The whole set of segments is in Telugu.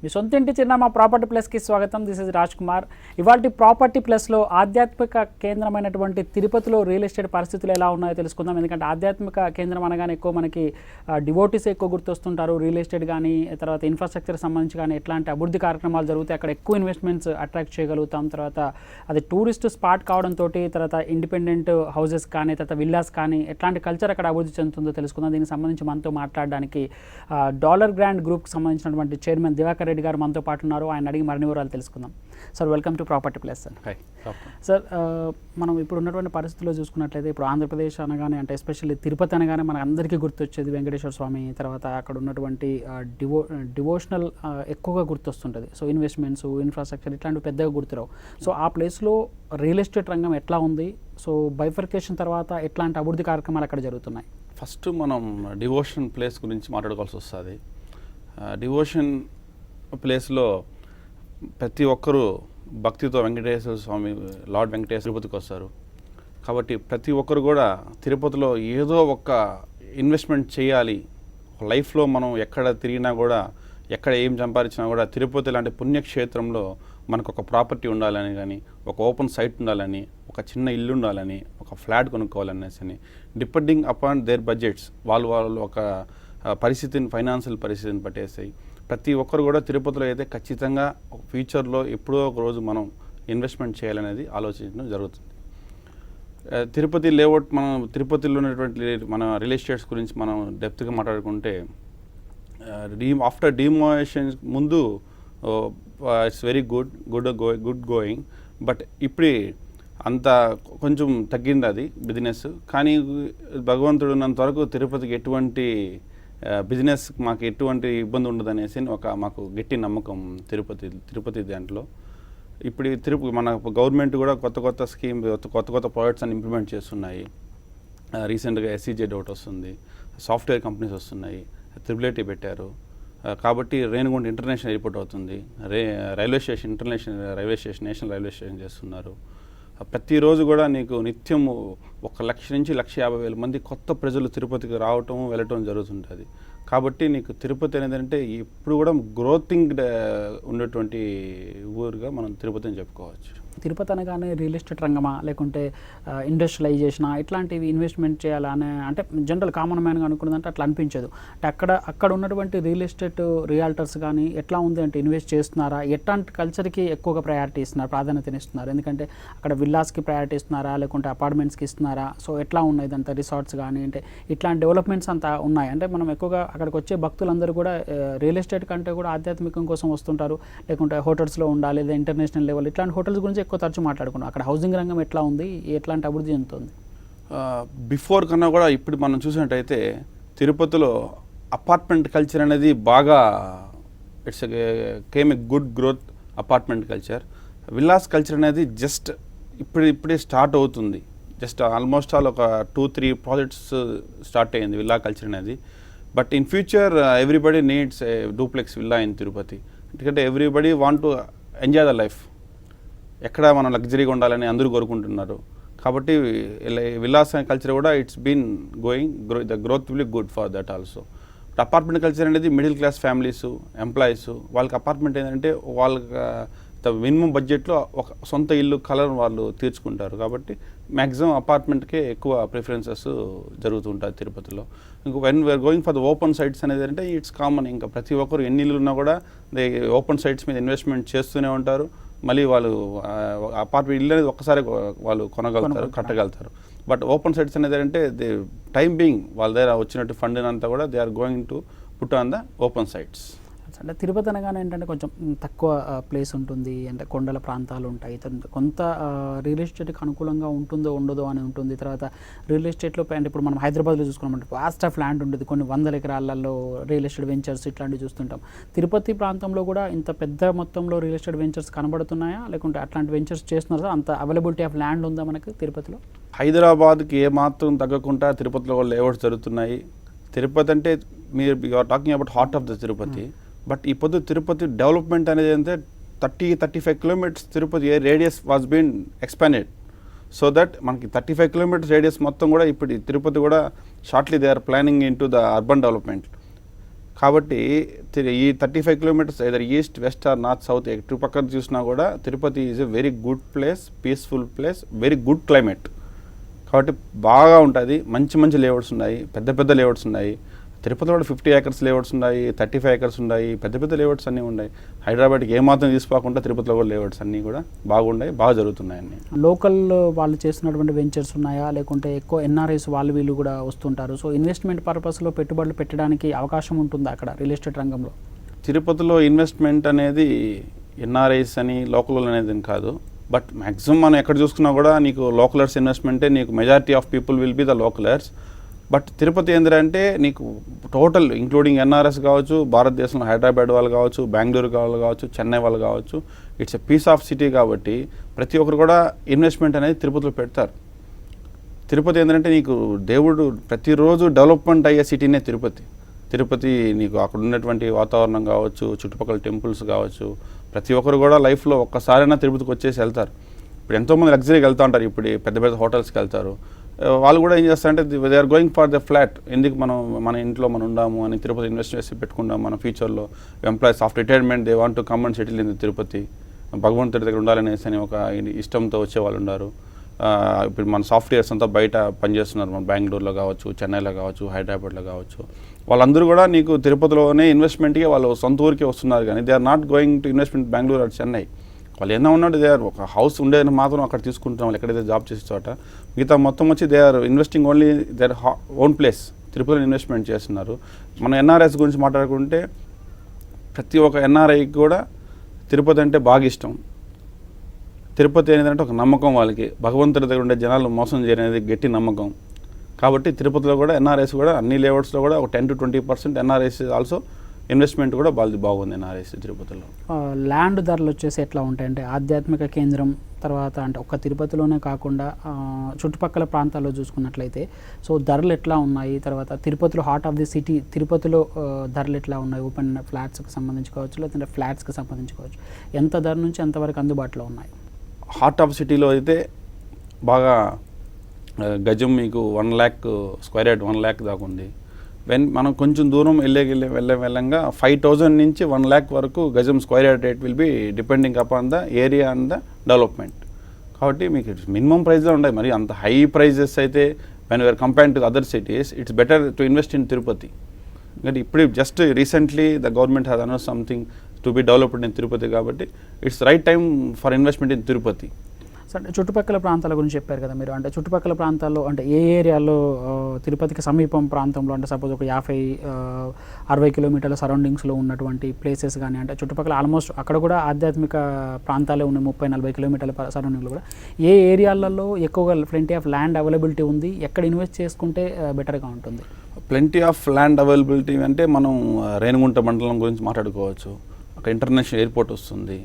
మీ సొంత ఇంటి చిరునామా ప్రాపర్టీ ప్లస్కి స్వాగతం. This is Raj Kumar. ఇవాళ ప్రాపర్టీ ప్లస్లో ఆధ్యాత్మిక కేంద్రమైనటువంటి తిరుపతిలో రియల్ ఎస్టేట్ పరిస్థితులు ఎలా ఉన్నాయో తెలుసుకుందాం. ఎందుకంటే ఆధ్యాత్మిక కేంద్రం అనగానే ఎక్కువ మనకి డివోటీస్ ఎక్కువ గుర్తొస్తుంటారు. రియల్ ఎస్టేట్ కానీ తర్వాత ఇన్ఫ్రాస్ట్రక్చర్ సంబంధించి కానీ ఎట్లాంటి అభివృద్ధి కార్యక్రమాలు జరుగుతాయి, అక్కడ ఎక్కువ ఇన్వెస్ట్మెంట్స్ అట్రాక్ట్ చేయగలుగుతాం. తర్వాత అది టూరిస్ట్ స్పాట్ కావడంతో తర్వాత ఇండిపెండెంట్ హౌసెస్ కానీ తర్వాత విల్లాస్ కానీ ఎట్లాంటి కల్చర్ అక్కడ అభివృద్ధి చెందుతుందో తెలుసుకుందాం. దీనికి సంబంధించి మనతో మాట్లాడడానికి డాలర్ గ్రాండ్ గ్రూప్కి సంబంధించినటువంటి చైర్మన్ దివాకర్ రెడ్డి గారు మనతో పాటు ఉన్నారు. ఆయన అడిగి మరిన్ని వివరాలు తెలుసుకుందాం. Sir, welcome to property plus. Sir sir మనం ఇప్పుడు ఉన్నటువంటి పరిస్థితుల్లో చూసుకున్నట్లయితే ఇప్పుడు ఆంధ్రప్రదేశ్ అనగానే అంటే ఎస్పెషల్లీ తిరుపతి అనగానే మనకు అందరికీ గుర్తొచ్చేది వెంకటేశ్వర స్వామి, తర్వాత అక్కడ ఉన్నటువంటి డివోషనల్ ఎక్కువగా గుర్తొస్తుంటుంది. సో ఇన్వెస్ట్మెంట్స్, ఇన్ఫ్రాస్ట్రక్చర్ ఇట్లాంటివి పెద్దగా గుర్తురావు. సో ఆ ప్లేస్లో రియల్ ఎస్టేట్ రంగం ఎట్లా ఉంది? సో బైఫర్కేషన్ తర్వాత ఎట్లాంటి అభివృద్ధి కార్యక్రమాలు అక్కడ జరుగుతున్నాయి? ఫస్ట్ మనం డివోషన్ ప్లేస్ గురించి మాట్లాడుకోవాల్సి వస్తుంది. డివోషన్ ప్లేస్లో ప్రతి ఒక్కరూ భక్తితో వెంకటేశ్వర స్వామి, లార్డ్ వెంకటేశ్వర తిరుపతికి వస్తారు. కాబట్టి ప్రతి ఒక్కరు కూడా తిరుపతిలో ఏదో ఒక ఇన్వెస్ట్మెంట్ చేయాలి. లైఫ్లో మనం ఎక్కడ తిరిగినా కూడా, ఎక్కడ ఏం సంపాదించినా కూడా తిరుపతి లాంటి పుణ్యక్షేత్రంలో మనకు ఒక ప్రాపర్టీ ఉండాలని కానీ, ఒక ఓపెన్ సైట్ ఉండాలని, ఒక చిన్న ఇల్లు ఉండాలని, ఒక ఫ్లాట్ కొనుక్కోవాలనేసి డిపెండింగ్ అపాన్ దేర్ బడ్జెట్స్ వాళ్ళు ఒక పరిస్థితిని, ఫైనాన్షియల్ పరిస్థితిని పట్టేస్తాయి. ప్రతి ఒక్కరు కూడా తిరుపతిలో అయితే ఖచ్చితంగా ఫ్యూచర్లో ఎప్పుడో ఒక రోజు మనం ఇన్వెస్ట్మెంట్ చేయాలనేది ఆలోచించడం జరుగుతుంది. తిరుపతి లేఅవుట్, మనం తిరుపతిలో ఉన్నటువంటి మన రియల్ ఎస్టేట్స్ గురించి మనం డెప్త్గా మాట్లాడుకుంటే ఆఫ్టర్ డిమోలేషన్ ముందు it's very good going. But ఇప్పుడు అంత కొంచెం తగ్గింది అది బిజినెస్. కానీ భగవంతుడు ఉన్నంత వరకు తిరుపతికి ఎటువంటి బిజినెస్ మాకు ఎటువంటి ఇబ్బంది ఉండదనేసి మాకు గట్టి నమ్మకం తిరుపతి దాంట్లో. ఇప్పుడు మన గవర్నమెంట్ కూడా కొత్త స్కీమ్, కొత్త ప్రాజెక్ట్స్ అని ఇంప్లిమెంట్ చేస్తున్నాయి. రీసెంట్గా SEZ ఒకటి వస్తుంది, సాఫ్ట్వేర్ కంపెనీస్ వస్తున్నాయి, త్రిబుల్ పెట్టారు. కాబట్టి రేణిగుంట ఇంటర్నేషనల్ ఎయిర్పోర్ట్ అవుతుంది, railway station, international railway station, national railway station చేస్తున్నారు. ప్రతిరోజు కూడా నీకు నిత్యము 1,00,000 నుంచి 1,50,000 మంది కొత్త ప్రజలు తిరుపతికి రావటం వెళ్ళటం జరుగుతుంటుంది. కాబట్టి నీకు తిరుపతి అనేది అంటే ఇప్పుడు కూడా గ్రోతింగ్ ఉన్నటువంటి ఊరుగా మనం తిరుపతిని చెప్పుకోవచ్చు. తిరుపతి అనగానే రియల్ ఎస్టేట్ రంగమా లేకుంటే ఇండస్ట్రియలైజేషనా, ఇట్లాంటివి ఇన్వెస్ట్మెంట్ చేయాలనే అంటే జనరల్ కామన్ మ్యాన్గా అనుకున్నదంటే అట్లా అనిపించదు. అంటే అక్కడ ఉన్నటువంటి రియల్ ఎస్టేట్ రియాల్టర్స్ కానీ ఎట్లా ఉంది అంటే ఇన్వెస్ట్ చేస్తున్నారా, ఎట్లాంటి కల్చర్కి ఎక్కువగా ప్రయారిటీ ఇస్తున్నారు, ప్రాధాన్యత ఇస్తున్నారు? ఎందుకంటే అక్కడ విల్లాస్కి ప్రయారిటీ ఇస్తున్నారా లేకుంటే అపార్ట్మెంట్స్కి ఇస్తున్నారా? సో ఎట్లా ఉన్నాయి ఇదంతా, రిసార్ట్స్ కానీ అంటే ఇట్లాంటి డెవలప్మెంట్స్ అంతా ఉన్నాయి? అంటే మనం ఎక్కువగా అక్కడికి వచ్చే భక్తులందరూ కూడా రియల్ ఎస్టేట్ కంటే కూడా ఆధ్యాత్మికం కోసం వస్తుంటారు, లేకుంటే హోటల్స్లో ఉండాలి, లేదా ఇంటర్నేషనల్ లెవెల్ ఇట్లాంటి హోటల్స్ గురించి ఎక్కువ తరచు మాట్లాడుకున్నాం. అక్కడ హౌసింగ్ రంగం ఎట్లా ఉంది, ఎట్లాంటి అభివృద్ధి చెందుతుంది? బిఫోర్ కన్నా కూడా ఇప్పుడు మనం చూసినట్టయితే తిరుపతిలో అపార్ట్మెంట్ కల్చర్ అనేది బాగా came a good growth apartment culture. Villas culture అనేది జస్ట్ ఇప్పుడే స్టార్ట్ అవుతుంది. జస్ట్ ఆల్మోస్ట్ ఆల్ ఒక 2-3 ప్రాజెక్ట్స్ స్టార్ట్ అయ్యింది విల్లా కల్చర్ అనేది. But in future everybody needs a duplex villa in Tirupati. ఎందుకంటే everybody want to enjoy the life. ఎక్కడ మనం లగ్జరీగా ఉండాలని అందరూ కోరుకుంటున్నారు. కాబట్టి విల్లాస్ కల్చర్ కూడా it's been the growth will be good for that also. Apartment culture అనేది మిడిల్ క్లాస్ ఫ్యామిలీస్, ఎంప్లాయీస్, వాళ్ళకి అపార్ట్మెంట్ ఏంటంటే వాళ్ళకి మినిమం బడ్జెట్లో ఒక సొంత ఇల్లు కలర్ వాళ్ళు తీర్చుకుంటారు. కాబట్టి మ్యాక్సిమం అపార్ట్మెంట్కే ఎక్కువ ప్రిఫరెన్సెస్ జరుగుతుంటాయి తిరుపతిలో. ఇంకో when we are going for the open sites అనేది అంటే ఇట్స్ కామన్. ఇంకా ప్రతి ఒక్కరు ఎన్ని ఇల్లు ఉన్నా కూడా ఓపెన్ సైట్స్ మీద ఇన్వెస్ట్మెంట్ చేస్తూనే ఉంటారు. మళ్ళీ వాళ్ళు అపార్ట్మెంట్ ఇల్లు అనేది ఒక్కసారి వాళ్ళు కొనగలుగుతారు, కట్టగలుగుతారు. బట్ ఓపెన్ సైట్స్ అనేది అంటే ది టైమ్ బీయింగ్ వాళ్ళ దగ్గర వచ్చినట్టు ఫండ్ అంతా కూడా they are going to put on the open sites. అంటే తిరుపతి అనగానే ఏంటంటే కొంచెం తక్కువ ప్లేస్ ఉంటుంది, అంటే కొండల ప్రాంతాలు ఉంటాయి, కొంత రియల్ ఎస్టేట్కి అనుకూలంగా ఉంటుందో ఉండదో అని ఉంటుంది. తర్వాత రియల్ ఎస్టేట్లో అంటే ఇప్పుడు మనం హైదరాబాద్లో చూసుకున్నామంటే వాస్ట్ ఆఫ్ ల్యాండ్ ఉంటుంది, కొన్ని 100 ఎకరాలలో రియల్ ఎస్టేట్ వెంచర్స్ ఇట్లాంటివి చూస్తుంటాం. తిరుపతి ప్రాంతంలో కూడా ఇంత పెద్ద మొత్తంలో రియల్ ఎస్టేట్ వెంచర్స్ కనబడుతున్నాయా, లేకుంటే అట్లాంటి వెంచర్స్ చేస్తున్నారా? అంత అవైలబిలిటీ ఆఫ్ ల్యాండ్ ఉందా మనకి తిరుపతిలో? హైదరాబాద్కి ఏమాత్రం తగ్గకుండా తిరుపతిలో లేఅవుట్స్ జరుగుతున్నాయి. తిరుపతి అంటే మీరు you are talking about heart of the Tirupati. But ఈ పొద్దు తిరుపతి డెవలప్మెంట్ అనేది అంటే 30-35 kilometres Tirupati radius was been expanded. So that మనకి 35 కిలోమీటర్స్ రేడియస్ మొత్తం కూడా ఇప్పుడు తిరుపతి కూడా shortly they are planning in to the urban development. కాబట్టి ఈ 35 kilometres either east west or north south ఎటు పక్కన చూసినా కూడా Tirupati is a very good place, peaceful place, very good climate. కాబట్టి బాగా ఉంటుంది. మంచి మంచి లేఅవుట్స్ ఉన్నాయి, పెద్ద పెద్ద లేఅవుట్స్ ఉన్నాయి. తిరుపతిలో కూడా 50 acres లేఅవుట్స్ ఉన్నాయి, 35 acres ఉన్నాయి, పెద్ద పెద్ద లేఅవుట్స్ అన్నీ ఉన్నాయి. హైదరాబాద్కి ఏమాత్రం తీసుకోకుండా తిరుపతిలో కూడా లేఅవుట్స్ అన్నీ కూడా బాగున్నాయి, బాగా జరుగుతున్నాయి అన్నీ. లోకల్ వాళ్ళు చేస్తున్నటువంటి వెంచర్స్ ఉన్నాయా, లేకుంటే ఎక్కువ ఎన్ఆర్ఐస్ వాళ్ళు వీళ్ళు కూడా వస్తుంటారు? సో ఇన్వెస్ట్మెంట్ పర్పస్లో పెట్టుబడులు పెట్టడానికి అవకాశం ఉంటుందా అక్కడ రియల్ ఎస్టేట్ రంగంలో? తిరుపతిలో ఇన్వెస్ట్మెంట్ అనేది ఎన్ఆర్ఐస్ అని లోకల్ అనేది కాదు. బట్ మ్యాక్సిమం మనం ఎక్కడ చూసుకున్నా కూడా నీకు లోకలర్స్ ఇన్వెస్ట్మెంటే, నీకు majority of people will be the localers. But Tirupati ఏంటంటే నీకు టోటల్ ఇంక్లూడింగ్ ఎన్ఆర్ఎస్ కావచ్చు, భారతదేశంలో హైదరాబాద్ వాళ్ళు కావచ్చు, బెంగళూరు వాళ్ళు కావచ్చు, చెన్నై వాళ్ళు కావచ్చు, it's a peace of city. కాబట్టి ప్రతి ఒక్కరు కూడా ఇన్వెస్ట్మెంట్ అనేది తిరుపతిలో పెడతారు. తిరుపతి ఏంటంటే నీకు దేవుడు ప్రతిరోజు డెవలప్మెంట్ అయ్యే సిటీనే తిరుపతి. తిరుపతి నీకు అక్కడ ఉన్నటువంటి వాతావరణం కావచ్చు, చుట్టుపక్కల టెంపుల్స్ కావచ్చు, ప్రతి ఒక్కరు కూడా లైఫ్లో ఒక్కసారైనా తిరుపతికి వచ్చేసి వెళ్తారు. ఇప్పుడు ఎంతోమంది లగ్జరీకి వెళ్తూ ఉంటారు, ఇప్పుడు పెద్ద పెద్ద హోటల్స్కి వెళ్తారు. వాళ్ళు కూడా ఏం చేస్తారంటే they are going for the flat. ఎందుకు మన ఇంట్లో మనం ఉండాము అని తిరుపతి ఇన్వెస్ట్ చేసి పెట్టుకుందాం. మన ఫ్యూచర్లో employees of retirement they want to come and settle in Tirupati, భగవంతుడి దగ్గర ఉండాలనేసి అని ఒక ఇష్టంతో వచ్చే వాళ్ళు ఉన్నారు. ఇప్పుడు మన సాఫ్ట్వేర్స్ అంతా బయట పనిచేస్తున్నారు, మన బెంగళూరులో కావచ్చు, చెన్నైలో కావచ్చు, హైదరాబాద్లో కావచ్చు. వాళ్ళందరూ కూడా నీకు తిరుపతిలోనే ఇన్వెస్ట్మెంట్కి వాళ్ళు సొంత ఊరికి వస్తున్నారు. కానీ they are not going to investment Bengaluru or Chennai. వాళ్ళు ఏమన్నా ఉన్నాడు, దే ఆర్ ఒక హౌస్ ఉండేది మాత్రం అక్కడ తీసుకుంటున్నాం వాళ్ళు ఎక్కడైతే జాబ్ చేసే చోట. మిగతా మొత్తం వచ్చి they are investing only their own place. తిరుపతిలో ఇన్వెస్ట్మెంట్ చేస్తున్నారు. మనం ఎన్ఆర్ఎస్ గురించి మాట్లాడుకుంటే ప్రతి ఒక్క ఎన్ఆర్ఐకి కూడా తిరుపతి అంటే బాగా ఇష్టం. తిరుపతి అనేది ఒక నమ్మకం వాళ్ళకి, భగవంతుడి దగ్గర ఉండే జనాలు మోసం చేయనేది గట్టి నమ్మకం. కాబట్టి తిరుపతిలో కూడా ఎన్ఆర్ఐస్ కూడా అన్ని లేఅవుట్స్లో కూడా ఒక 10 to 20% ఎన్ఆర్ఐస్ ఆల్సో ఇన్వెస్ట్మెంట్ కూడా బాగుంది ఎన్ఆర్ఐస్ తిరుపతిలో. ల్యాండ్ ధరలు వచ్చేసి ఎట్లా ఉంటాయి అంటే ఆధ్యాత్మిక కేంద్రం తర్వాత అంటే ఒక్క తిరుపతిలోనే కాకుండా చుట్టుపక్కల ప్రాంతాల్లో చూసుకున్నట్లయితే సో ధరలు ఎట్లా ఉన్నాయి? తర్వాత తిరుపతిలో హార్ట్ ఆఫ్ ది సిటీ తిరుపతిలో ధరలు ఎట్లా ఉన్నాయి? ఓపెన్ ఫ్లాట్స్కి సంబంధించి కావచ్చు, లేదంటే ఫ్లాట్స్కి సంబంధించి కావచ్చు, ఎంత ధర నుంచి ఎంతవరకు అందుబాటులో ఉన్నాయి? హార్ట్ ఆఫ్ సిటీలో అయితే బాగా గజం మీకు 1 lakh స్క్వేర్ యార్డ్ 1 lakh దాకా ఉంది. మనం కొంచెం దూరం వెళ్ళంగా 5,000 నుంచి 1 lakh వరకు గజం square yard rate will be depending upon the area and the development. కాబట్టి మీకు మినిమం ప్రైస్లో ఉంటాయి. మరి అంత హై ప్రైజెస్ అయితే when you're compared to other cities it's better to invest in Tirupati. ఎందుకంటే ఇప్పుడు just recently the government has announce something to be developed in Tirupati. కాబట్టి it's right time for investment in Tirupati. అంటే చుట్టుపక్కల ప్రాంతాల గురించి చెప్పారు కదా మీరు, అంటే చుట్టుపక్కల ప్రాంతాల్లో అంటే ఏ ఏరియాలో తిరుపతికి సమీపం ప్రాంతంలో అంటే సపోజ్ ఒక 50-60 కిలోమీటర్ల సరౌండింగ్స్లో ఉన్నటువంటి ప్లేసెస్ కానీ అంటే చుట్టుపక్కల ఆల్మోస్ట్ అక్కడ కూడా ఆధ్యాత్మిక ప్రాంతాలే ఉన్నాయి, 30-40 కిలోమీటర్ల సరౌండింగ్లో కూడా ఏ ఏరియాలలో ఎక్కువగా ప్లెంటీ ఆఫ్ ల్యాండ్ అవైలబిలిటీ ఉంది? ఎక్కడ ఇన్వెస్ట్ చేసుకుంటే బెటర్గా ఉంటుంది? ప్లెంటీ ఆఫ్ ల్యాండ్ అవైలబిలిటీ అంటే మనం రేణిగుంట మండలం గురించి మాట్లాడుకోవచ్చు. అక్కడ ఇంటర్నేషనల్ ఎయిర్పోర్ట్ వస్తుంది.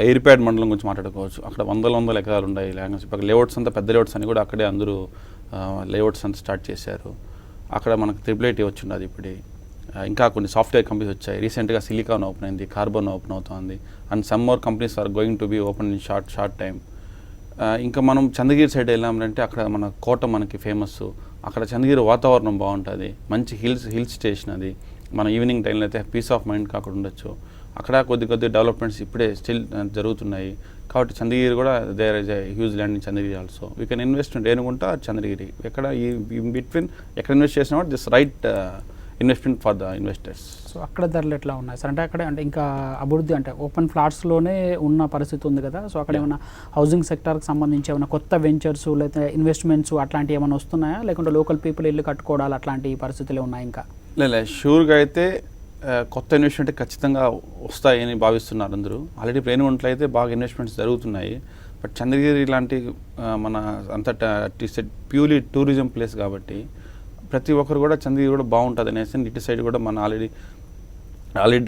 ఎయిర్ప్యాడ్ మండలం గురించి మాట్లాడుకోవచ్చు. అక్కడ వందల ఎకరాలు ఉన్నాయి. అక్కడ లేఅవుట్స్ అంతా పెద్ద లేఅవుట్స్ అని కూడా అక్కడే అందరూ లేఅవుట్స్ అంతా స్టార్ట్ చేశారు. అక్కడ మనకు త్రిబుల్ వచ్చింది ఇప్పుడు. ఇంకా కొన్ని సాఫ్ట్వేర్ కంపెనీస్ వచ్చాయి. రీసెంట్గా సిలికాన్ ఓపెన్ అయింది, కార్బన్ ఓపెన్ అవుతుంది. And some more companies are going to be open in short time. ఇంకా మనం చంద్రగిరి సైడ్ వెళ్ళామంటే అక్కడ మన కోట మనకి ఫేమస్. అక్కడ చంద్రగిరి వాతావరణం బాగుంటుంది, మంచి హిల్ స్టేషన్ అది. మన ఈవినింగ్ టైంలో అయితే పీస్ ఆఫ్ మైండ్ కాకుండా ఉండొచ్చు. అక్కడ కొద్ది డెవలప్మెంట్స్ ఇప్పుడే స్టిల్ జరుగుతున్నాయి. కాబట్టి చంద్రగిరి కూడా there is a huge land in Chandragiri also. We can invest in Renigunta, Chandragiri. ఎక్కడ ఈ బిట్వీన్ ఎక్కడ ఇన్వెస్ట్ చేసినా కూడా this right investment for the investors. So అక్కడ ధరలు ఎట్లా ఉన్నాయి సార్? అంటే అక్కడ అంటే ఇంకా అభివృద్ధి అంటే ఓపెన్ ఫ్లాట్స్లోనే ఉన్న పరిస్థితి ఉంది కదా, సో అక్కడ ఏమైనా హౌసింగ్ సెక్టర్కి సంబంధించి ఏమైనా కొత్త వెంచర్స్ లేకపోతే ఇన్వెస్ట్మెంట్స్ అట్లాంటివి ఏమైనా వస్తున్నాయా, లేకుంటే లోకల్ పీపుల్ ఇల్లు కట్టుకోవడాలు అట్లాంటి పరిస్థితులే ఉన్నాయి ఇంకా? లేదు, షూర్గా అయితే కొత్త ఇన్వెస్ట్మెంట్ ఖచ్చితంగా వస్తాయని భావిస్తున్నారు అందరూ. ఆల్రెడీ రేణిగుంటలో అయితే బాగా ఇన్వెస్ట్మెంట్స్ జరుగుతున్నాయి. బట్ చంద్రగిరి లాంటి మన అంతటా ప్యూర్లీ టూరిజం ప్లేస్ కాబట్టి ప్రతి ఒక్కరు కూడా చంద్రగిరి కూడా బాగుంటుంది అనేసి ఇటు సైడ్ కూడా మన ఆల్రెడీ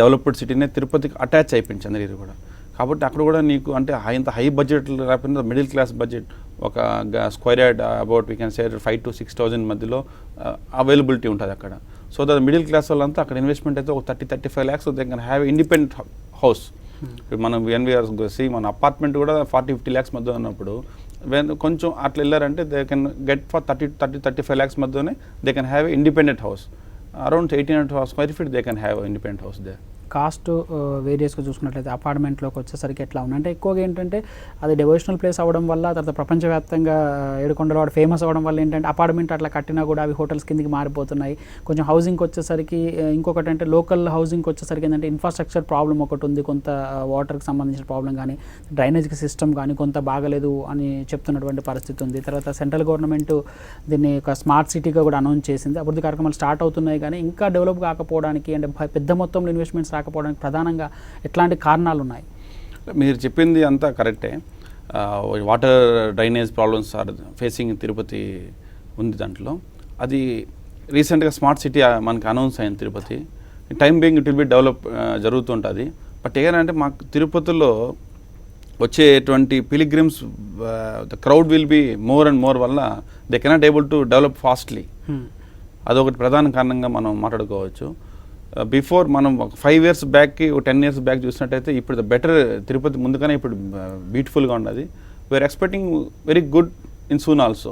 డెవలప్డ్ సిటీనే తిరుపతికి అటాచ్ అయిపోయింది చంద్రగిరి కూడా. కాబట్టి అక్కడ కూడా నీకు అంటే ఇంత హై బడ్జెట్ లేకపోతే మిడిల్ క్లాస్ బడ్జెట్ ఒక square yard about we can say 5,000 to 6,000 మధ్యలో అవైలబిలిటీ ఉంటుంది అక్కడ. సో దట్ మిడిల్ క్లాస్ వాళ్ళంతా అక్కడ ఇన్వెస్ట్మెంట్ అయితే ఒక 30-35 lakhs they can have independent house. మనం వీఆర్ మన అపార్ట్మెంట్ కూడా 40-50 lakhs మధ్య ఉన్నప్పుడు కొంచెం అట్లా వెళ్ళారంటే they can get for 30-35 lakhs మధ్యనే they can have independent house. around 1800 square feet they can have an independent house there. Cost వేరియస్గా చూసుకున్నట్లయితే అపార్ట్మెంట్లోకి వచ్చేసరికి ఎట్లా ఉంది అంటే ఎక్కువగా ఏంటంటే అది డివోషనల్ ప్లేస్ అవ్వడం వల్ల తర్వాత ప్రపంచవ్యాప్తంగా ఏడుకొండలవాడు ఫేమస్ అవ్వడం వల్ల ఏంటంటే అపార్ట్మెంట్ అట్లా కట్టినా కూడా అవి హోటల్స్ కిందకి మారిపోతున్నాయి. కొంచెం హౌసింగ్కి వచ్చేసరికి ఇంకొకటి అంటే లోకల్ హౌసింగ్కి వచ్చేసరికి ఏంటంటే ఇన్ఫ్రాస్ట్రక్చర్ ప్రాబ్లం ఒకటి ఉంది, కొంత వాటర్కి సంబంధించిన ప్రాబ్లం కానీ డ్రైనేజ్కి సిస్టమ్ కానీ కొంత బాగలేదు అని చెప్తున్నటువంటి పరిస్థితి ఉంది. తర్వాత సెంట్రల్ గవర్నమెంట్ దీన్ని ఒక స్మార్ట్ సిటీగా కూడా అనౌన్స్ చేసింది. అభివృద్ధి కార్యక్రమాలు స్టార్ట్ అవుతున్నాయి కానీ ఇంకా డెవలప్ కాకపోవడానికి అంటే పెద్ద మొత్తంలో ఇన్వెస్ట్మెంట్స్ రాకపోవడానికి ప్రధానంగా ఎట్లాంటి కారణాలు ఉన్నాయి? మీరు చెప్పింది అంతా కరెక్టే. Water drainage problems are facing Tirupati ఉంది. దాంట్లో అది రీసెంట్గా స్మార్ట్ సిటీ మనకి అనౌన్స్ అయింది Tirupati. Time being it will be develop జరుగుతుంటుంది. బట్ ఏంటంటే మాకు తిరుపతిలో వచ్చేటువంటి pilgrims the crowd will be more and more వల్ల they cannot able to develop fastly. అదొకటి ప్రధాన కారణంగా మనం మాట్లాడుకోవచ్చు. బిఫోర్ మనం 5 years బ్యాక్కి 10 years బ్యాక్ చూసినట్టయితే ఇప్పుడు ద బెటర్ తిరుపతి ముందుగానే ఇప్పుడు బ్యూటిఫుల్గా ఉన్నది. We are expecting very good in soon also.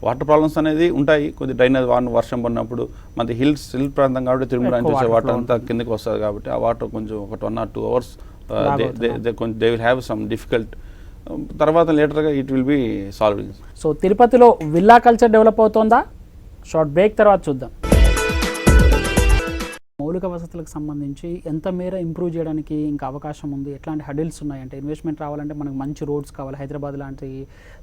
Water problems అనేది ఉంటాయి, కొద్ది డ్రైనేజ్ వర్షం పడినప్పుడు మనది హిల్ ప్రాంతం కాబట్టి తిరుమల నుంచి వాటర్ అంతా కిందకి వస్తుంది కాబట్టి ఆ వాటర్ కొంచెం ఒక 1 or 2 hours they will have some difficult. తర్వాత లేటర్గా it will be solving. So తిరుపతిలో విల్లా కల్చర్ డెవలప్ అవుతుందా? షార్ట్ బ్రేక్ తర్వాత చూద్దాం. మౌలిక వసతులకు సంబంధించి ఎంత మేర ఇంప్రూవ్ చేయడానికి ఇంకా అవకాశం ఉంది? ఎట్లాంటి హడిల్స్ ఉన్నాయంటే ఇన్వెస్ట్మెంట్ రావాలంటే మనకు మంచి రోడ్స్ కావాలి. హైదరాబాద్ లాంటి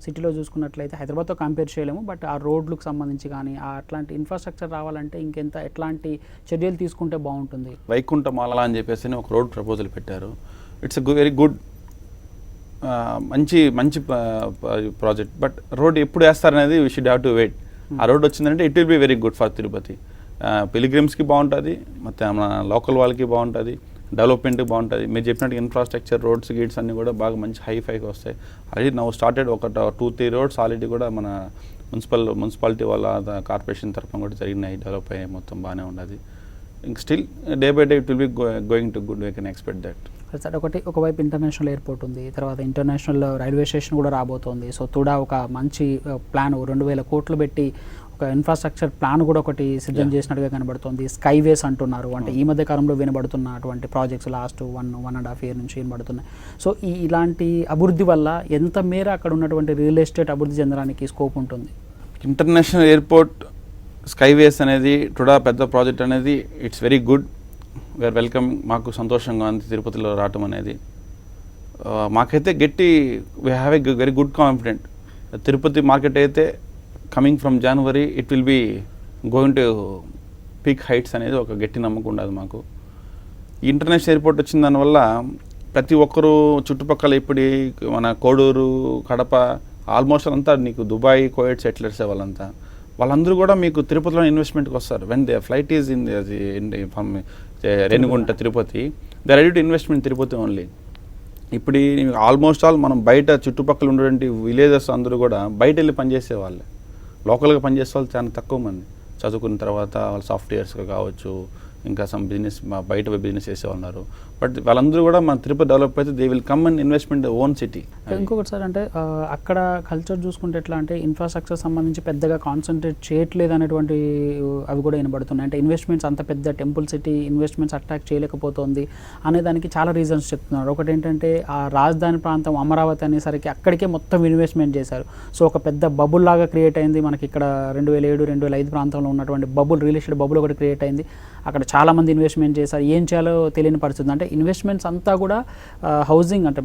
సిటీలో చూసుకున్నట్లయితే హైదరాబాద్తో కంపేర్ చేయలేము, బట్ ఆ రోడ్లకు సంబంధించి కానీ అట్లాంటి ఇన్ఫ్రాస్ట్రక్చర్ రావాలంటే ఎట్లాంటి చర్యలు తీసుకుంటే బాగుంటుంది? వైకుంఠమాల అని చెప్పేసి ఒక రోడ్ ప్రపోజల్ పెట్టారు. ఇట్స్ వెరీ గుడ్, మంచి ప్రాజెక్ట్. బట్ రోడ్ ఎప్పుడు వేస్తారనేది we should have to wait. ఆ రోడ్ వచ్చిందంటే it will be very good for Tirupati. పిలిగ్రిమ్స్కి బాగుంటుంది, ಮತ್ತು మన లోకల్ వాళ్ళకి బాగుంటుంది, డెవలప్మెంట్కి బాగుంటుంది. మీరు చెప్పినట్టు ఇన్ఫ్రాస్ట్రక్చర్ రోడ్స్ గేట్స్ అన్నీ కూడా బాగా మంచి హైఫైకి వస్తాయి. ఆల్రెడీ నౌ స్టార్టెడ్ ఒక 2-3 roads ఆల్రెడీ కూడా మన మున్సిపాలిటీ వాళ్ళ కార్పొరేషన్ తరఫున కూడా జరిగినాయి, డెవలప్ అయ్యాయి, మొత్తం బాగానే ఉన్నది. ఇంక still day by day it will be going to good. We can expect that. Sir ఒకవైపు ఇంటర్నేషనల్ ఎయిర్పోర్ట్ ఉంది, తర్వాత ఇంటర్నేషనల్ రైల్వే స్టేషన్ కూడా రాబోతోంది. సో తుడా ఒక మంచి ప్లాన్ 2,000 కోట్లు పెట్టి ఒక ఇన్ఫ్రాస్ట్రక్చర్ ప్లాన్ కూడా ఒకటి సిద్ధం చేసినట్టుగా కనబడుతుంది. స్కైవేస్ అంటున్నారు, అంటే ఈ మధ్య కాలంలో వినబడుతున్నటువంటి ప్రాజెక్ట్స్ లాస్ట్ 1.5 year నుంచి వినబడుతున్నాయి. సో ఇలాంటి అభివృద్ధి వల్ల ఎంత మేర అక్కడ ఉన్నటువంటి రియల్ ఎస్టేట్ అభివృద్ధి చెందడానికి స్కోప్ ఉంటుంది? ఇంటర్నేషనల్ ఎయిర్పోర్ట్, స్కైవేస్ అనేది టుడా పెద్ద ప్రాజెక్ట్ అనేది it's very good. We're welcome. మాకు సంతోషంగా ఉంది తిరుపతిలో రావటం అనేది. మాకైతే we have a very good confident. Tirupati market అయితే coming from January it will be going to peak heights అనేది ఒక గట్టి నమ్మకం ఉండదు మాకు. ఈ ఇంటర్నేషనల్ ఎయిర్పోర్ట్ వచ్చిన దానివల్ల ప్రతి ఒక్కరూ చుట్టుపక్కల ఇప్పుడు మన కోడూరు, కడప ఆల్మోస్ట్ అంతా నీకు దుబాయ్, కోవిడ్ సెటిలర్స్ వాళ్ళందరూ కూడా మీకు తిరుపతిలో ఇన్వెస్ట్మెంట్కి వస్తారు. When they flight is in Renigunta Tirupati, they ready to investment Tirupati only. ఇప్పుడు ఆల్మోస్ట్ ఆల్ మనం బయట చుట్టుపక్కల ఉన్నటువంటి విలేజెస్ అందరూ కూడా బయట వెళ్ళి పనిచేసే వాళ్ళే. లోకల్గా పనిచేసే వాళ్ళు చాలా తక్కువ మంది. చదువుకున్న తర్వాత వాళ్ళు సాఫ్ట్వేర్స్గా కావచ్చు, ఇంకా సమ్ బిజినెస్ బయట బిజినెస్ చేసేవాళ్ళు ఉన్నారు. బట్ వాళ్ళందరూ కూడా మన తిరుపతి డెవలప్ అయితే they will come and investment own city. ఇంకొకటి సార్ అంటే అక్కడ కల్చర్ చూసుకుంటే ఎట్లా అంటే ఇన్ఫ్రాస్ట్రక్చర్ సంబంధించి పెద్దగా కాన్సన్ట్రేట్ చేయట్లేదు అనేటువంటి అవి కూడా వినబడుతున్నాయి. అంటే ఇన్వెస్ట్మెంట్స్ అంత పెద్ద టెంపుల్ సిటీ ఇన్వెస్ట్మెంట్స్ అట్రాక్ట్ చేయలేకపోతుంది అనే దానికి చాలా రీజన్స్ చెప్తున్నారు. ఒకటి ఏంటంటే ఆ రాజధాని ప్రాంతం అమరావతి అనేసరికి అక్కడికే మొత్తం ఇన్వెస్ట్మెంట్ చేశారు. సో ఒక పెద్ద బబుల్ లాగా క్రియేట్ అయింది. మనకి ఇక్కడ 2007, 2005 ప్రాంతంలో ఉన్నటువంటి బబుల్, రియల్ ఎస్టేట్ బబుల్ ఒకటి క్రియేట్ అయింది. అక్కడ చాలామంది ఇన్వెస్ట్మెంట్ చేశారు. ఏం చేయాలో తెలియని పరిస్థితి. అంటే ఇన్వెస్ట్మెంట్స్ అంతా కూడా హౌసింగ్ అంటే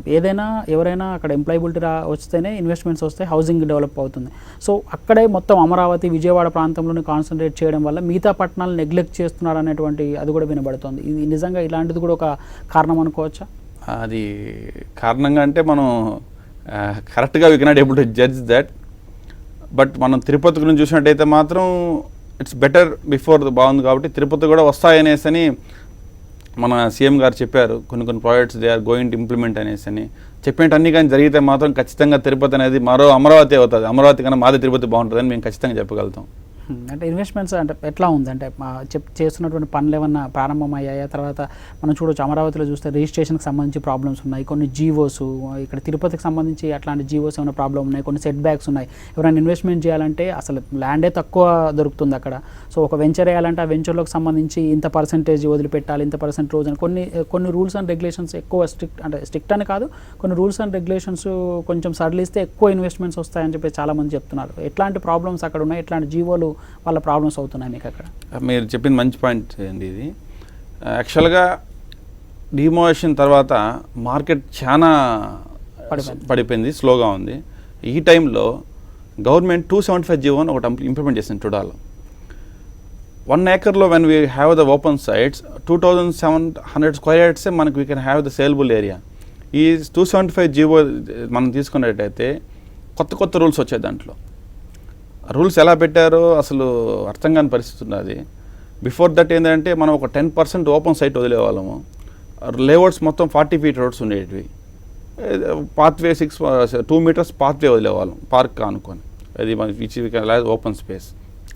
ఎవరైనా అక్కడ ఎంప్లాయబిలిటీ వస్తేనే ఇన్వెస్ట్మెంట్స్ వస్తే హౌసింగ్ డెవలప్ అవుతుంది. సో అక్కడే మొత్తం అమరావతి, విజయవాడ ప్రాంతంలోనే కాన్సన్ట్రేట్ చేయడం వల్ల మిగతా పట్టణాలు నెగ్లెక్ట్ చేస్తున్నారు అనేటువంటి అది కూడా వినబడుతుంది. ఇది నిజంగా ఇలాంటిది కూడా ఒక కారణం అనుకోవచ్చా? అది కారణంగా అంటే మనం కరెక్ట్గా we cannot able to judge that. But మనం తిరుపతి గురించి చూసినట్టయితే మాత్రం ఇట్స్ బెటర్ బిఫోర్ బాగుంది కాబట్టి తిరుపతి కూడా వస్తాయనేసి మన సీఎం గారు చెప్పారు. కొన్ని projects they are going to implement అనేసి చెప్పేటన్నీ కానీ జరిగితే మాత్రం ఖచ్చితంగా తిరుపతి అనేది మరో అమరావతి అవుతుంది. అమరావతి కన్నా మాది తిరుపతి బాగుంటుందని మేము ఖచ్చితంగా చెప్పగలుగుతాం. అంటే ఇన్వెస్ట్మెంట్స్ అంటే ఎట్లా ఉంది అంటే చేస్తున్నటువంటి పనులు ఏమన్నా ప్రారంభమయ్యాయా? తర్వాత మనం చూడొచ్చు అమరావతిలో చూస్తే రిజిస్ట్రేషన్కి సంబంధించి ప్రాబ్లమ్స్ ఉన్నాయి, కొన్ని జీవోస్, ఇక్కడ తిరుపతికి సంబంధించి అట్లాంటి జీవోస్ ఏమైనా ప్రాబ్లం ఉన్నాయి, కొన్ని సెట్ బ్యాక్స్ ఉన్నాయి. ఎవరైనా ఇన్వెస్ట్మెంట్ చేయాలంటే అసలు ల్యాండే తక్కువ దొరుకుతుంది అక్కడ. సో ఒక వెంచర్ వేయాలంటే ఆ వెంచర్లోకి సంబంధించి ఇంత పర్సెంటేజ్ వదిలిపెట్టాలి, ఇంత పర్సెంట్ రోజు అని కొన్ని రూల్స్ అండ్ రెగ్యులేషన్స్ ఎక్కువ స్ట్రిక్ట్ అని కాదు, కొన్ని రూల్స్ అండ్ రెగ్యులేషన్స్ కొంచెం సడలిస్తే ఎక్కువ ఇన్వెస్ట్మెంట్స్ వస్తాయని చెప్పి చాలామంది చెప్తున్నారు. ఎట్లాంటి ప్రాబ్లమ్స్ అక్కడ ఉన్నాయి, ఎట్లాంటి జీవోలు వాళ్ళ ప్రాబ్లమ్స్ అవుతున్నాయి మీకు అక్కడ? మీరు చెప్పింది మంచి పాయింట్ అండి. ఇది యాక్చువల్గా డిమోషన్ తర్వాత మార్కెట్ చాలా పడిపోయింది, స్లోగా ఉంది. ఈ టైంలో గవర్నమెంట్ 275 జీవోని ఒకటి ఇంప్లిమెంట్ చేసింది టుడాలో. 1 acre when we have the open sites 2700 square యార్డ్సే మనకు we can have the saleable area. ఈ 275 జీవో మనం తీసుకున్నట్టయితే కొత్త రూల్స్ వచ్చాయి. దాంట్లో రూల్స్ ఎలా పెట్టారో అసలు అర్థం కాని పరిస్థితి ఉన్నది. బిఫోర్ దట్ ఏంటంటే మనం ఒక 10% ఓపెన్ సైట్ వదిలేవాళ్ళము. లేఅవుట్స్ మొత్తం 40 feet రోడ్స్ ఉండేటివి. పాత్వే 2 meters పాత్వే వదిలేవాళ్ళం పార్క్ అనుకొని, అది మన ఓపెన్ స్పేస్.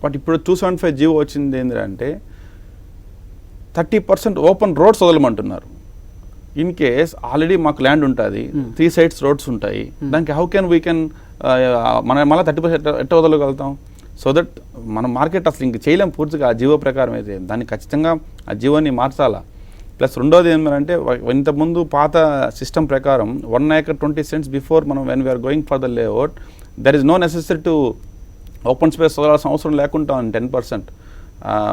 బట్ ఇప్పుడు 275 జీవో వచ్చింది ఏంటంటే 30% ఓపెన్ రోడ్స్ వదలమంటున్నారు. ఇన్ కేస్ ఆల్రెడీ మాకు ల్యాండ్ ఉంటుంది, 3 sides రోడ్స్ ఉంటాయి, దానికి హౌ కెన్ వీ కెన్ మనం మళ్ళీ 30% ఎట్ట వదలగలుగుతాం? సో దట్ మన మార్కెట్ అసలు ఇంక చేయలేం పూర్తిగా ఆ జీవో ప్రకారం అయితే. దాన్ని ఖచ్చితంగా ఆ జీవోని మార్చాలా. ప్లస్ రెండోది ఏంటంటే ఇంతకుముందు పాత సిస్టమ్ ప్రకారం 1 acre 20 cents బిఫోర్ మనం when we are going for the layout there is no necessary to open space వదలాల్సిన అవసరం లేకుండా 10%.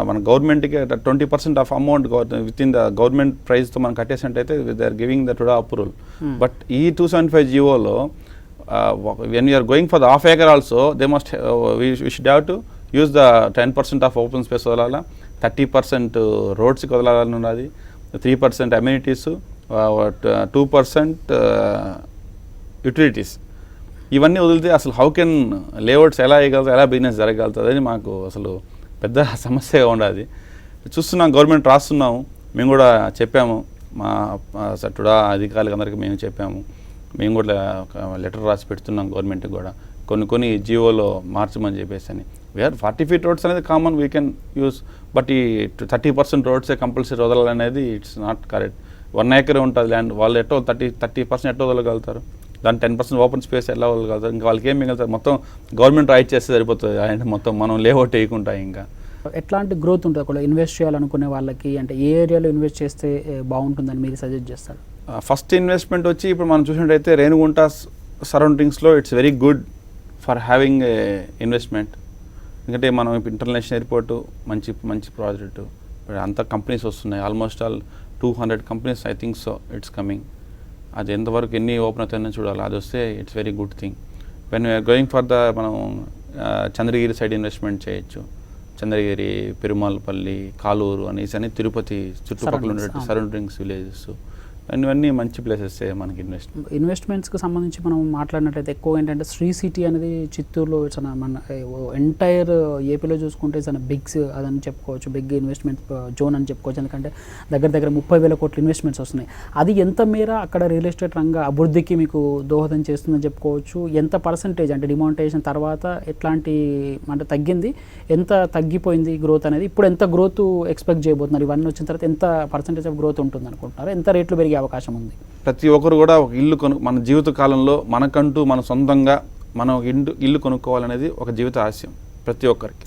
మన గవర్నమెంట్కి 20% of amount within the government ప్రైస్తో మనం కట్టేసినట్టయితే they are giving the TUDA approval. But ఈ 275 జీవోలో when we are going for the half acre also they must we should have to use the 10% of open space వదలాలా, 30% రోడ్స్కి వదలాలని ఉన్నది, 3% అమ్యూనిటీస్, 2% యూటిలిటీస్. ఇవన్నీ వదిలితే అసలు హౌ కెన్ లేఅవుట్స్ ఎలా వేయగలుగుతారు, ఎలా బిజినెస్ జరగలుగుతుంది అని మాకు అసలు పెద్ద సమస్యగా ఉండదు. చూస్తున్నాం, గవర్నమెంట్ రాస్తున్నాము, మేము కూడా చెప్పాము, మా టుడా అధికారులకు అందరికీ మేము చెప్పాము. మేము కూడా ఒక లెటర్ రాసి పెడుతున్నాం గవర్నమెంట్కి కూడా, కొన్ని జియోలో మార్చమని చెప్పేసి అని. వీఆర్ 40 feet రోడ్స్ అనేది కామన్, వీ కెన్ యూస్. బట్ ఈ 30% రోడ్సే కంపల్సరీ వదలాలనేది ఇట్స్ నాట్ కరెక్ట్. 1 acre ఉంటుంది ల్యాండ్, వాళ్ళు 30% ఎట్టో వదలగలుగుతారు, దాని 10% ఓపెన్ స్పేస్ ఎలా వదలగలుగుతారు? ఇంకా వాళ్ళకి ఏం మిగులుతారు? మొత్తం గవర్నమెంట్ రైట్ చేస్తే సరిపోతుంది, అంటే మొత్తం మనం లేఅవుట్ వేయకుండా. ఇంకా ఎట్లాంటి గ్రోత్ ఉంటుంది అక్కడ ఇన్వెస్ట్ చేయాలనుకునే వాళ్ళకి? అంటే ఏ ఏరియాలో ఇన్వెస్ట్ చేస్తే బాగుంటుందని మీరు సజెస్ట్ చేస్తారు? ఫస్ట్ ఇన్వెస్ట్మెంట్ వచ్చి ఇప్పుడు మనం చూసినట్టయితే రేణిగుంట సరౌండింగ్స్లో it's very good for having a investment. ఎందుకంటే మనం ఇప్పుడు ఇంటర్నేషనల్ ఎయిర్పోర్టు మంచి ప్రాజెక్టు, అంత కంపెనీస్ వస్తున్నాయి, almost all 200 companies I think so it's coming. అది ఎంతవరకు ఎన్ని ఓపెన్ అవుతాయని చూడాలి, అది వస్తే it's very good thing. When we are going for the మనం చంద్రగిరి సైడ్ ఇన్వెస్ట్మెంట్ చేయొచ్చు. చంద్రగిరి, పెరుమాలపల్లి, కాలూరు అనేసి తిరుపతి చుట్టుపక్కల ఉండే సరౌండింగ్స్ విలేజెస్, ఇవన్నీ మంచి ప్లేసెస్ మనకి ఇన్వెస్ట్మెంట్స్కి సంబంధించి మనం మాట్లాడినట్లయితే ఎక్కువ ఏంటంటే శ్రీ సిటీ అనేది చిత్తూరులో మన ఎంటైర్ ఏపీలో చూసుకుంటే చాలా అదని చెప్పుకోవచ్చు, బిగ్ ఇన్వెస్ట్మెంట్ జోన్ అని చెప్పుకోవచ్చు. ఎందుకంటే దగ్గర 30,000 కోట్ల ఇన్వెస్ట్మెంట్స్ వస్తున్నాయి. అది ఎంత మేర అక్కడ రియల్ ఎస్టేట్ రంగ అభివృద్ధికి మీకు దోహదం చేస్తుందని చెప్పుకోవచ్చు? ఎంత పర్సంటేజ్ అంటే డిమానిటైజేషన్ తర్వాత ఎట్లాంటి అంటే తగ్గింది, ఎంత తగ్గిపోయింది గ్రోత్ అనేది, ఇప్పుడు ఎంత గ్రోత్ ఎక్స్పెక్ట్ చేయబోతున్నారు? ఇవన్నీ వచ్చిన తర్వాత ఎంత పర్సంటేజ్ ఆఫ్ గ్రోత్ ఉంటుంది అనుకుంటున్నారు? ఎంత రేట్లు పెరిగే అవకాశం ఉంది? ప్రతి ఒక్కరు కూడా ఒక ఇల్లు మన జీవిత కాలంలో మనకంటూ మన సొంతంగా మనం ఇల్లు కొనుక్కోవాలనేది ఒక జీవిత ఆశయం ప్రతి ఒక్కరికి.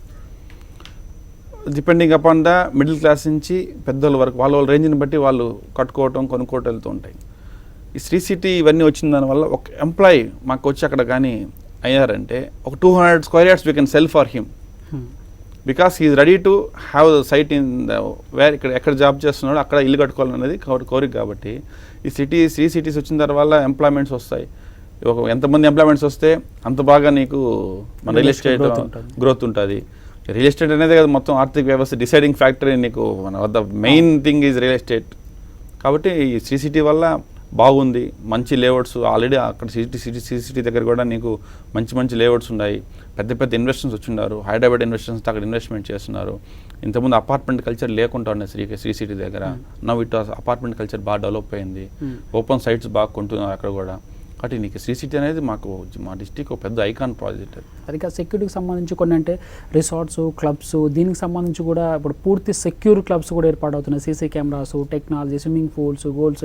Depending upon the middle class నుంచి పెద్దల వరకు వాళ్ళ రేంజ్ని బట్టి వాళ్ళు కొనుక్కోవటం వెళ్తూ ఉంటాయి. ఈ శ్రీ సిటీ ఇవన్నీ వచ్చిన దానివల్ల ఒక ఎంప్లాయీ మాకు వచ్చి అక్కడ కానీ అయ్యారంటే ఒక 200 square yards we can sell for him, because he's ready to have the site in ఎక్కడ జాబ్ చేస్తున్నాడో అక్కడ ఇల్లు కట్టుకోవాలనేది కోరిక. కాబట్టి ఈ శ్రీ సిటీస్ వచ్చిన తర్వాత ఎంప్లాయ్మెంట్స్ వస్తాయి. ఎంతమంది ఎంప్లాయ్మెంట్స్ వస్తే అంత బాగా నీకు మన రియల్ ఎస్టేట్ గ్రోత్ ఉంటుంది. రియల్ ఎస్టేట్ అనేది కదా మొత్తం ఆర్థిక వ్యవస్థ డిసైడింగ్ ఫ్యాక్టరీ, నీకు మన వద్ద main thing is real estate. కాబట్టి ఈ శ్రీ సిటీ వల్ల బాగుంది, మంచి లేఅవుట్స్ ఆల్రెడీ అక్కడ శ్రీ సిటీ దగ్గర కూడా నీకు మంచి లేఅవుట్స్ ఉన్నాయి. పెద్ద ఇన్వెస్టర్స్ వచ్చిన్నారు, హైదరాబాద్ ఇన్వెస్టర్స్ అక్కడ ఇన్వెస్ట్మెంట్ చేస్తున్నారు. ఇంతకుముందు అపార్ట్మెంట్ కల్చర్ లేకుండా ఉన్నాయి శ్రీ సిటీ దగ్గర. నవ్ ఇట్ అపార్ట్మెంట్ కల్చర్ బాగా డెవలప్ అయింది, ఓపెన్ సైట్స్ బాగా కొంటున్నారు అక్కడ కూడా. కాబట్టి నీకు శ్రీ సిటీ అనేది మా డిస్టిక్ ఒక పెద్ద ఐకాన్ ప్రాజెక్ట్ అది. అది సెక్యూరిటీకి సంబంధించి కొన్ని అంటే రిసార్ట్స్, క్లబ్స్, దీనికి సంబంధించి కూడా ఇప్పుడు పూర్తి సెక్యూర్ క్లబ్స్ కూడా ఏర్పాటవుతున్నాయి. CC cameras, technology, swimming pools, goals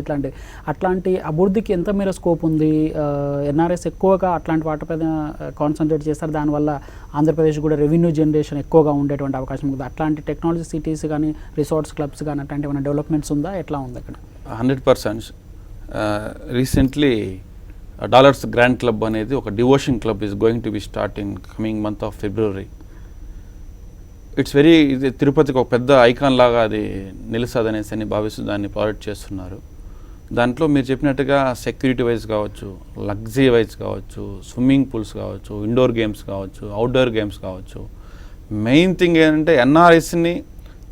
అట్లాంటి అభివృద్ధికి ఎంత మేర స్కోప్ ఉంది? ఎన్ఆర్ఎస్ ఎక్కువగా అట్లాంటి వాటి మీద కాన్సన్ట్రేట్ చేస్తారు, దానివల్ల ఆంధ్రప్రదేశ్ కూడా రెవెన్యూ జనరేషన్ ఎక్కువగా ఉండేటువంటి అవకాశం ఉంది. అట్లాంటి టెక్నాలజీ సిటీస్ కానీ, రిసార్ట్స్, క్లబ్స్ కానీ అట్లాంటి ఏమైనా డెవలప్మెంట్స్ ఉందా? ఎట్లా ఉంది అక్కడ? 100%. రీసెంట్లీ డాలర్స్ గ్రాండ్ క్లబ్ అనేది ఒక devotion club is going to be start in coming month of February. It's very, ఇది తిరుపతికి ఒక పెద్ద ఐకాన్ లాగా అది నిలుస్తుందనేసి అని భావిస్తూ దాన్ని ప్రాజెక్ట్ చేస్తున్నారు. దాంట్లో మీరు చెప్పినట్టుగా సెక్యూరిటీ వైజ్ కావచ్చు, లగ్జరీ వైజ్ కావచ్చు, స్విమ్మింగ్ పూల్స్ కావచ్చు, ఇండోర్ గేమ్స్ కావచ్చు, అవుట్డోర్ గేమ్స్ కావచ్చు. మెయిన్ థింగ్ ఏంటంటే ఎన్ఆర్ఎస్ని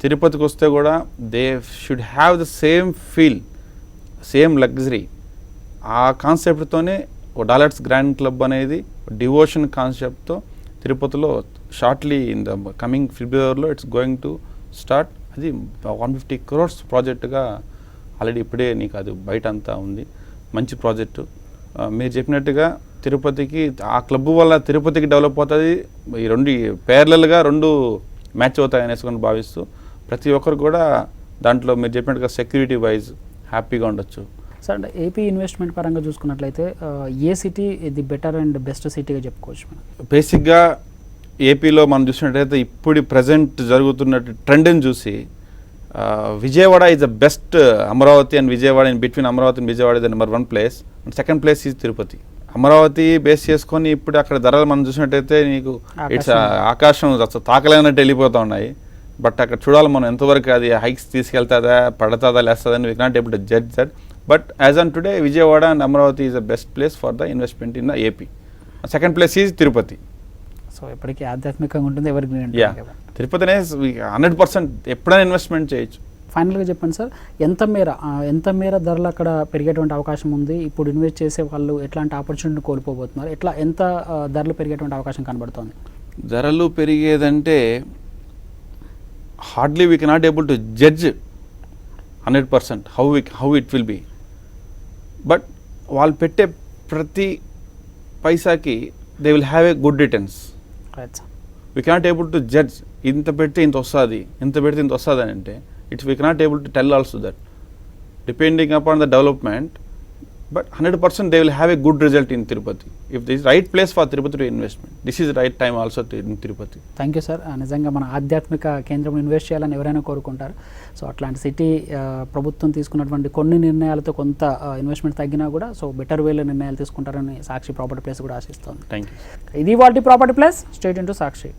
తిరుపతికి వస్తే కూడా they should have the same feel, same luxury. ఆ కాన్సెప్ట్తోనే ఒక డాలర్స్ గ్రాండ్ క్లబ్ అనేది డివోషన్ కాన్సెప్ట్తో తిరుపతిలో షార్ట్లీ ఇన్ ద కమింగ్ ఫిబ్రవరిలో ఇట్స్ గోయింగ్ టు స్టార్ట్. అది 150 crores ప్రాజెక్టుగా ఆల్రెడీ ఇప్పుడే నీకు అది బయట అంతా ఉంది. మంచి ప్రాజెక్టు. మీరు చెప్పినట్టుగా తిరుపతికి ఆ క్లబ్ వల్ల తిరుపతికి డెవలప్ అవుతుంది. ఈ రెండు ప్యారలల్గా రెండు మ్యాచ్ అవుతాయి అనేసుకొని భావిస్తూ ప్రతి ఒక్కరు కూడా దాంట్లో మీరు చెప్పినట్టుగా సెక్యూరిటీ వైజ్ హ్యాపీగా ఉండొచ్చు. సార్, అంటే ఏపీ ఇన్వెస్ట్మెంట్ పరంగా చూసుకున్నట్లయితే a city the better and best సిటీగా చెప్పుకోవచ్చు మనం? బేసిక్గా ఏపీలో మనం చూసినట్టయితే ఇప్పుడు ప్రజెంట్ జరుగుతున్న ట్రెండ్ని చూసి Vijayawada is the best. Amaravati and Vijayawada, in between Amaravati and Vijayawada is the number 1 place. And second place is Tirupati. Amaravati base చేసుకొని ఇప్పుడు అక్కడ ధరలు మనం చూసినట్టయితే నీకు ఇట్స్ ఆకాశం తాకలేనట్టు వెళ్ళిపోతూ ఉన్నాయి. బట్ అక్కడ చూడాలి మనం ఎంతవరకు అది హైక్స్ తీసుకెళ్తుందా, పడుతుందా, లేస్తుందని we cannot able to judge that. But as on today, Vijayawada and Amravati is the best place for the investment in the AP. Second place is Tirupati. So ఇప్పటికీ ఆధ్యాత్మికంగా ఉంటుంది, ఎవరికి తిరుపతి అనేది 100% ఎప్పుడైనా ఇన్వెస్ట్మెంట్ చేయొచ్చు. ఫైనల్గా చెప్పండి సార్, ఎంత మేర ధరలు అక్కడ పెరిగేటువంటి అవకాశం ఉంది? ఇప్పుడు ఇన్వెస్ట్ చేసే వాళ్ళు ఎట్లాంటి ఆపర్చునిటీని కోల్పోబోతున్నారు? ఎంత ధరలు పెరిగేటువంటి అవకాశం కనబడుతుంది? ధరలు పెరిగేదంటే hardly we cannot able to judge 100% how it will be. But వాళ్ళు పెట్టే ప్రతి పైసాకి they will have a good returns. We cannot able to judge ఇంత పెడితే ఇంత వస్తుంది, ఇంత పెడితే ఇంత వస్తుంది అని అంటే we cannot able to tell also that depending upon the development. But 100% they will have a good result in Tirupati. If this right place for Tirupati to investment, this is right time also in Tirupati. Thank you sir. నిజంగా మన ఆధ్యాత్మిక కేంద్రం ఇన్వెస్ట్ చేయాలని ఎవరైనా కోరుకుంటారు. సో అట్లాంటి సిటీ ప్రభుత్వం తీసుకున్నటువంటి కొన్ని నిర్ణయాలతో కొంత ఇన్వెస్ట్మెంట్ తగ్గినా కూడా సో బెటర్ వేలో నిర్ణయాలు తీసుకుంటారని సాక్షి ప్రాపర్టీ ప్లేస్ కూడా ఆశిస్తోంది. Thank you. ఇది వాటి ప్రాపర్టీ ప్లేస్. స్టేట్ ఇంటూ సాక్షి.